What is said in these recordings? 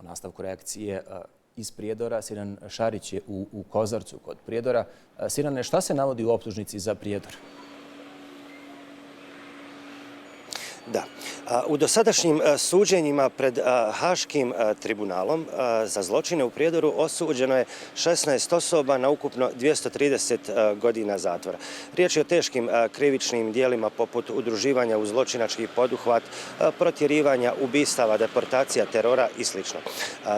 U nastavku reakcije iz Prijedora, Sinan Šarić je u Kozarcu kod Prijedora. Sinane, šta se navodi u optužnici za Prijedor? Da. U dosadašnjim suđenjima pred Haškim tribunalom za zločine u Prijedoru osuđeno je 16 osoba na ukupno 230 godina zatvora. Riječ je o teškim krivičnim dijelima poput udruživanja u zločinački poduhvat, protjerivanja, ubistava, deportacija, terora i sl.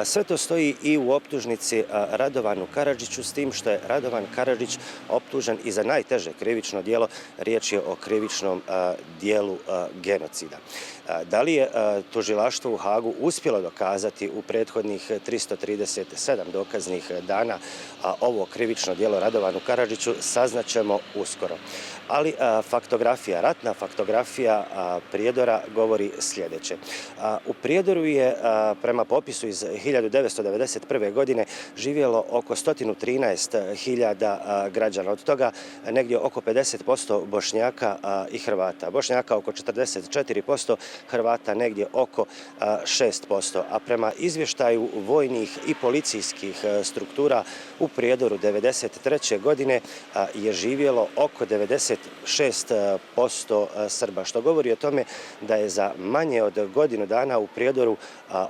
Sve to stoji i u optužnici Radovanu Karadžiću, s tim što je Radovan Karadžić optužen i za najteže krivično djelo. Riječ je o krivičnom dijelu genocida. Da li je tužilaštvo u Hagu uspjelo dokazati u prethodnih 337 dokaznih dana ovo krivično djelo Radovanu Karadžiću, saznaćemo uskoro. Ali faktografija, ratna faktografija Prijedora govori sljedeće. U Prijedoru je prema popisu iz 1991. godine živjelo oko 113.000 građana. Od toga negdje oko 50% Bošnjaka i Hrvata. Bošnjaka oko 44%, Hrvata negdje oko 6%. A prema izvještaju vojnih i policijskih struktura u Prijedoru 1993. godine je živjelo oko 96% Srba, što govori o tome da je za manje od godinu dana u Prijedoru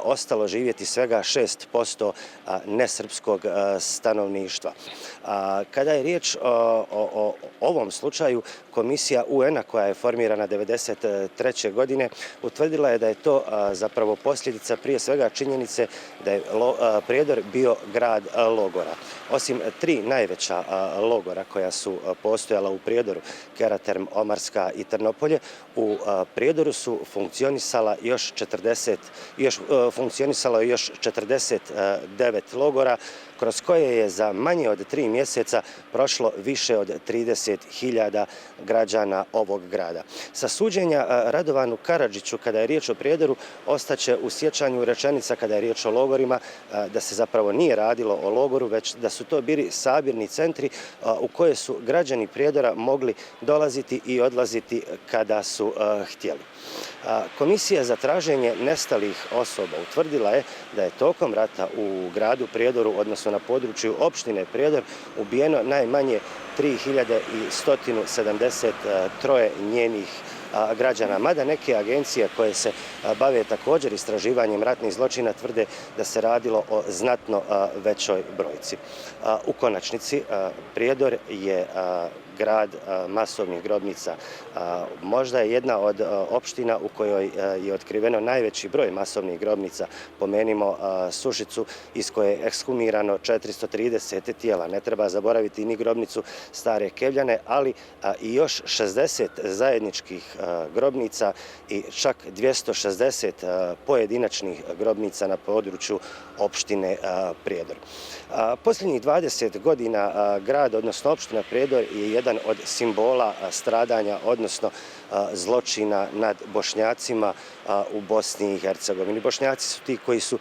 ostalo živjeti svega 6% nesrpskog stanovništva. Kada je riječ o ovom slučaju, komisija UN-a koja je formirana 1993. godine utvrdila je da je to zapravo posljedica prije svega činjenice da je Prijedor bio grad logora. Osim tri najveća logora koja su postojala u Prijedoru, Keraterm, Omarska i Trnopolje, u Prijedoru su funkcionisalo još 49 logora kroz koje je za manje od 3 mjeseca prošlo više od 30.000 građana ovog grada. Sa suđenja Radovanu Karadžiću, kada je riječ o Prijedoru, ostaće u sjećanju rečenica kada je riječ o logorima, da se zapravo nije radilo o logoru, već da su to bili sabirni centri u koje su građani Prijedora mogli dolaziti i odlaziti kada su htjeli. Komisija za traženje nestalih osoba utvrdila je da je tokom rata u gradu Prijedoru, odnosno na području opštine Prijedor, ubijeno najmanje 3173 njenih građana. Mada neke agencije koje se bave također istraživanjem ratnih zločina tvrde da se radilo o znatno većoj brojci. U konačnici, Prijedor je grad masovnih grobnica. Možda je jedna od opština u kojoj je otkriveno najveći broj masovnih grobnica. Pomenimo Sušicu iz koje je ekshumirano 430 tijela. Ne treba zaboraviti ni grobnicu Stare Kevljane, ali i još 60 zajedničkih grobnica i čak 260 pojedinačnih grobnica na području opštine Prijedor. Posljednjih 20 godina grad, odnosno opština Prijedor, je jedan od simbola stradanja, odnosno zločina nad Bošnjacima u Bosni i Hercegovini. Bošnjaci su ti koji su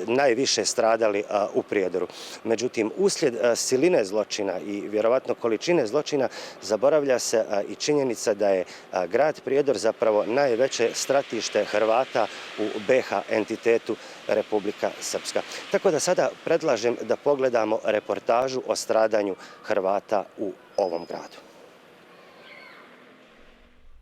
najviše stradali u Prijedoru. Međutim, uslijed siline zločina i vjerovatno količine zločina zaboravlja se i činjenica da je grad Prijedor zapravo najveće stratište Hrvata u BiH entitetu Republika Srpska. Tako da sada predlažem da pogledamo reportažu o stradanju Hrvata u ovom gradu.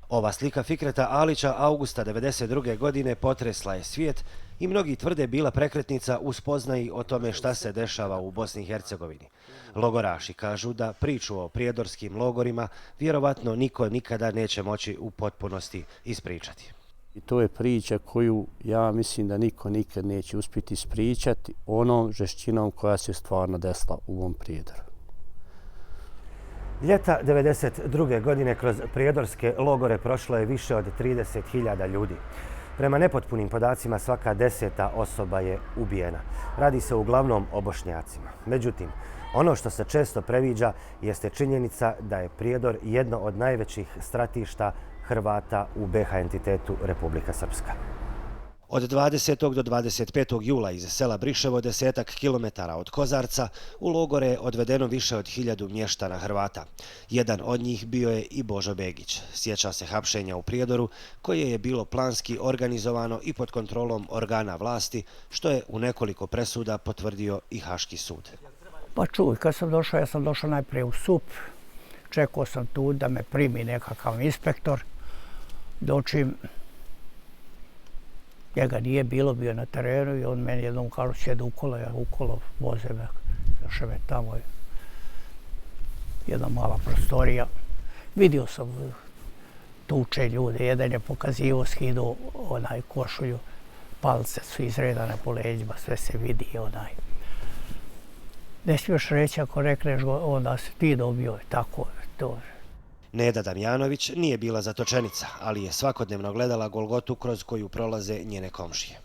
Ova slika Fikreta Alića augusta 1992. godine potresla je svijet i mnogi tvrde bila prekretnica u spoznaji o tome šta se dešava u Bosni i Hercegovini. Logoraši kažu da priču o prijedorskim logorima vjerovatno niko nikada neće moći u potpunosti ispričati. I to je priča koju ja mislim da niko nikad neće uspjeti ispričati onom žešćinom koja se stvarno desila u ovom Prijedoru. Ljeta 1992. godine kroz prijedorske logore prošlo je više od 30.000 ljudi. Prema nepotpunim podacima svaka 10. osoba je ubijena. Radi se uglavnom o Bošnjacima. Međutim, ono što se često previđa jeste činjenica da je Prijedor jedno od najvećih stratišta Hrvata u BiH entitetu Republika Srpska. Od 20. do 25. jula iz sela Briševo, 10 kilometara od Kozarca, u logore je odvedeno više od 1000 mještana Hrvata. Jedan od njih bio je i Božo Begić. Sjeća se hapšenja u Prijedoru, koje je bilo planski organizovano i pod kontrolom organa vlasti, što je u nekoliko presuda potvrdio i Haški sud. Pa čuj, kad sam došao, ja sam došao najprije u SUP, čekao sam tu da me primi nekakav inspektor, dočim njega nije bilo, bio na terenu i on meni jednom kažu sjedi u kolo, ja u kolo voze me, došao me tamo, jedna mala prostorija. Vidio sam tuče ljude, jedan je pokazivo, skido onaj košulju, palce su izredane po leđima, sve se vidi onaj. Ne smiješ reći ako rekneš onda si ti dobio, tako to. Neda Damjanović nije bila zatočenica, ali je svakodnevno gledala golgotu kroz koju prolaze njene komšije.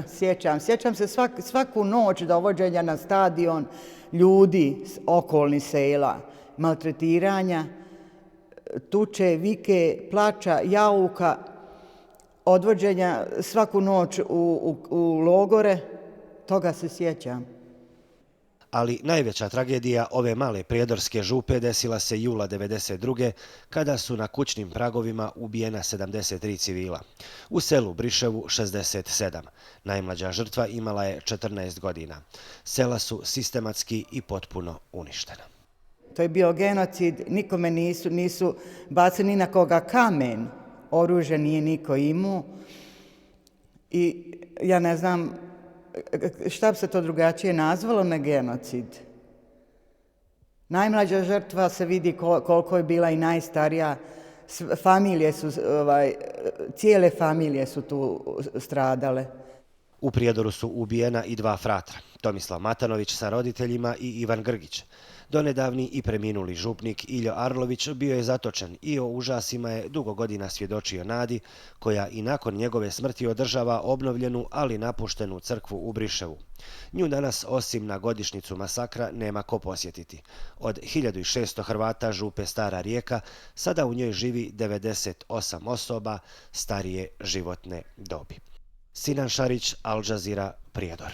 Sjećam se svaku noć dovođenja na stadion ljudi s okolnih sela, maltretiranja, tuče, vike, plača, jauka, odvođenja svaku noć u logore, toga se sjećam. Ali najveća tragedija ove male prijedorske župe desila se jula 1992. kada su na kućnim pragovima ubijena 73 civila. U selu Briševu 67. Najmlađa žrtva imala je 14 godina. Sela su sistematski i potpuno uništena. To je bio genocid, nikome nisu bacili ni na koga kamen. Oružje nije niko imao. I ja ne znam šta bi se to drugačije nazvalo na genocid. Najmlađa žrtva se vidi koliko je bila i najstarija. Cijele familije su tu stradale. U Prijedoru su ubijena i 2 fratra, Tomislav Matanović sa roditeljima i Ivan Grgić. Donedavni i preminuli župnik Iljo Arlović bio je zatočen i o užasima je dugo godina svjedočio Nadi, koja i nakon njegove smrti održava obnovljenu, ali napuštenu crkvu u Briševu. Nju danas, osim na godišnjicu masakra, nema ko posjetiti. Od 1600 Hrvata župe Stara Rijeka, sada u njoj živi 98 osoba starije životne dobi. Sinan Šarić, Al Jazeera, Prijedor.